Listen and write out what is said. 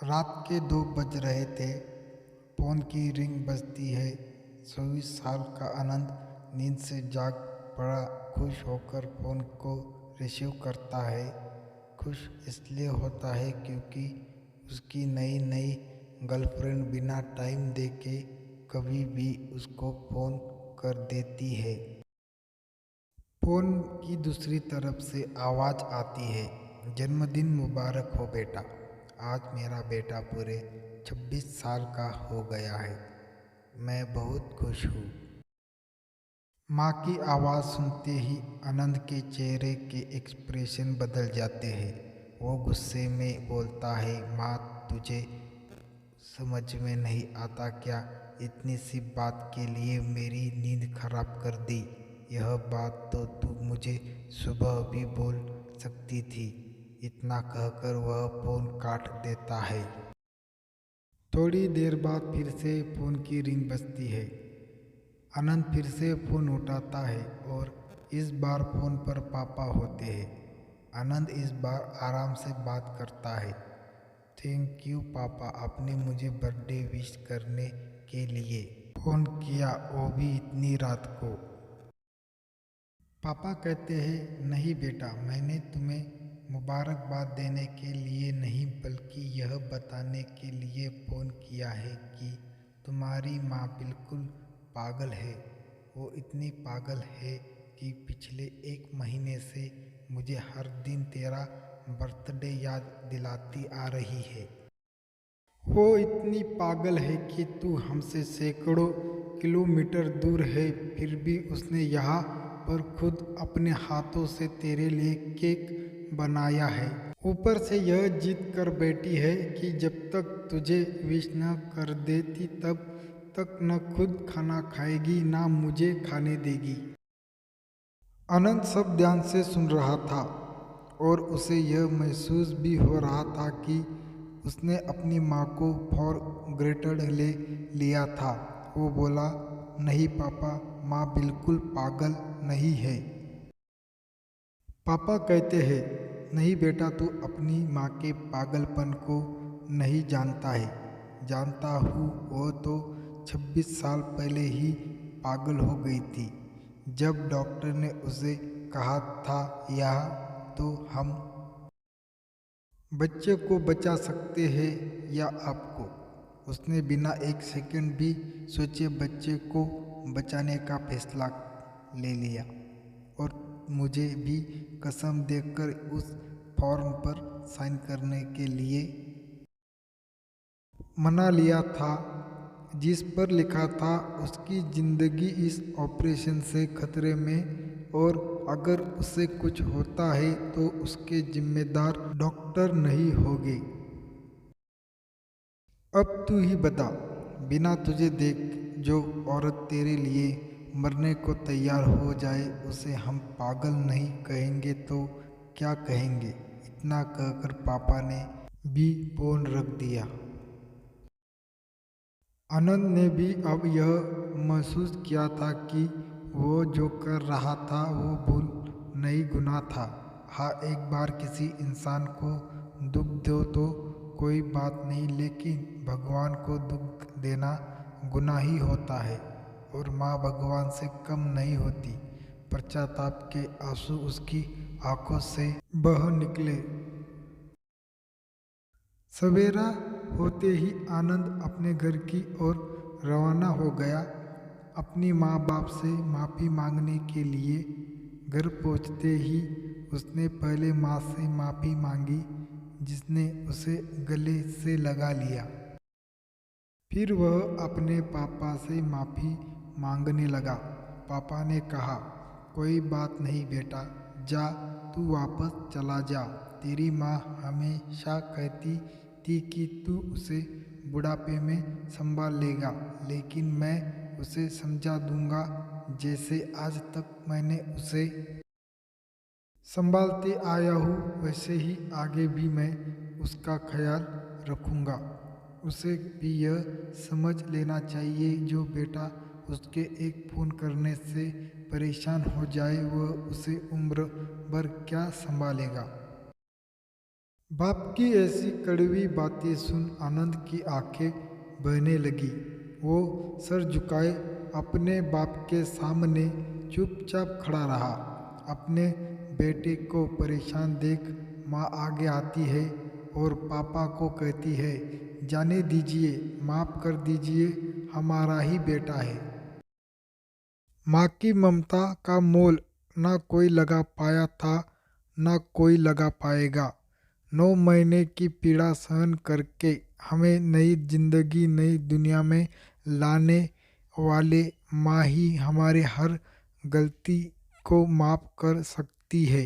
रात के 2 बज रहे थे। फ़ोन की रिंग बजती है। 24 साल का आनंद नींद से जाग पड़ा। खुश होकर फ़ोन को रिसीव करता है। खुश इसलिए होता है क्योंकि उसकी नई नई गर्लफ्रेंड बिना टाइम देके कभी भी उसको फ़ोन कर देती है। फ़ोन की दूसरी तरफ से आवाज़ आती है, जन्मदिन मुबारक हो बेटा। आज मेरा बेटा पूरे 26 साल का हो गया है। मैं बहुत खुश हूँ। माँ की आवाज़ सुनते ही आनंद के चेहरे के एक्सप्रेशन बदल जाते हैं। वो गुस्से में बोलता है, माँ तुझे समझ में नहीं आता क्या? इतनी सी बात के लिए मेरी नींद खराब कर दी। यह बात तो तू मुझे सुबह भी बोल सकती थी। इतना कहकर वह फ़ोन काट देता है। थोड़ी देर बाद फिर से फ़ोन की रिंग बजती है। आनंद फिर से फ़ोन उठाता है और इस बार फ़ोन पर पापा होते हैं। आनंद इस बार आराम से बात करता है। थैंक यू पापा, आपने मुझे बर्थडे विश करने के लिए फ़ोन किया, वो भी इतनी रात को। पापा कहते हैं, नहीं बेटा, मैंने तुम्हें मुबारकबाद देने के लिए नहीं बल्कि यह बताने के लिए फ़ोन किया है कि तुम्हारी माँ बिल्कुल पागल है। वो इतनी पागल है कि पिछले 1 महीने से मुझे हर दिन तेरा बर्थडे याद दिलाती आ रही है। वो इतनी पागल है कि तू हमसे सैकड़ों किलोमीटर दूर है, फिर भी उसने यहाँ पर खुद अपने हाथों से तेरे लिए केक बनाया है। ऊपर से यह जिद कर बैठी है कि जब तक तुझे विश न कर देती तब तक न खुद खाना खाएगी ना मुझे खाने देगी। अनंत सब ध्यान से सुन रहा था और उसे यह महसूस भी हो रहा था कि उसने अपनी माँ को फॉर ग्रेटेड ले लिया था। वो बोला, नहीं पापा, माँ बिल्कुल पागल नहीं है। पापा कहते हैं, नहीं बेटा, तू अपनी माँ के पागलपन को नहीं जानता है। जानता हूँ, वो तो 26 साल पहले ही पागल हो गई थी। जब डॉक्टर ने उसे कहा था यह तो हम बच्चे को बचा सकते हैं या आपको, उसने बिना 1 सेकंड भी सोचे बच्चे को बचाने का फैसला ले लिया और मुझे भी कसम देकर उस फॉर्म पर साइन करने के लिए मना लिया था जिस पर लिखा था उसकी ज़िंदगी इस ऑपरेशन से खतरे में और अगर उसे कुछ होता है तो उसके जिम्मेदार डॉक्टर नहीं होंगे। अब तू ही बता, बिना तुझे देख जो औरत तेरे लिए मरने को तैयार हो जाए उसे हम पागल नहीं कहेंगे तो क्या कहेंगे? इतना कहकर पापा ने भी फोन रख दिया। आनंद ने भी अब यह महसूस किया था कि वो जो कर रहा था वो भूल नहीं, गुनाह था। हाँ, एक बार किसी इंसान को दुख दो तो कोई बात नहीं, लेकिन भगवान को दुख देना गुनाह ही होता है और माँ भगवान से कम नहीं होती। पश्चाताप के आंसू उसकी आंखों से बह निकले। सवेरा होते ही आनंद अपने घर की ओर रवाना हो गया, अपनी माँ बाप से माफ़ी मांगने के लिए। घर पहुँचते ही उसने पहले माँ से माफ़ी मांगी, जिसने उसे गले से लगा लिया। फिर वह अपने पापा से माफ़ी मांगने लगा। पापा ने कहा, कोई बात नहीं बेटा, जा तू वापस चला जा। तेरी माँ हमेशा कहती थी कि तू उसे बुढ़ापे में संभाल लेगा, लेकिन मैं उसे समझा दूंगा जैसे आज तक मैंने उसे संभालते आया हूँ, वैसे ही आगे भी मैं उसका ख्याल रखूँगा। उसे भी यह समझ लेना चाहिए जो बेटा उसके एक फ़ोन करने से परेशान हो जाए वह उसे उम्र भर क्या संभालेगा। बाप की ऐसी कड़वी बातें सुन आनंद की आंखें बहने लगी। वो सर झुकाए अपने बाप के सामने चुपचाप खड़ा रहा। अपने बेटे को परेशान देख माँ आगे आती है और पापा को कहती है, जाने दीजिए, माफ़ कर दीजिए, हमारा ही बेटा है। माँ की ममता का मोल ना कोई लगा पाया था, ना कोई लगा पाएगा। 9 महीने की पीड़ा सहन करके हमें नई जिंदगी, नई दुनिया में लाने वाले माँ ही हमारे हर गलती को माफ़ कर सकती है।